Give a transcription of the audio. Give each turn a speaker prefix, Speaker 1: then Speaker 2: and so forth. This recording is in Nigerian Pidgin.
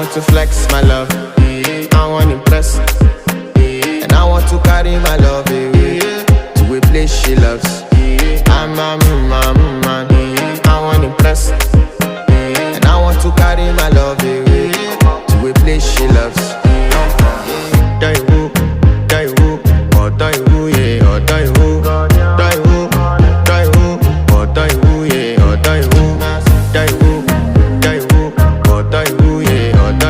Speaker 1: want to flex my love, I want impress, and I want to carry my love away to a place she loves. I'm a man, I want impress, and I want to carry my love away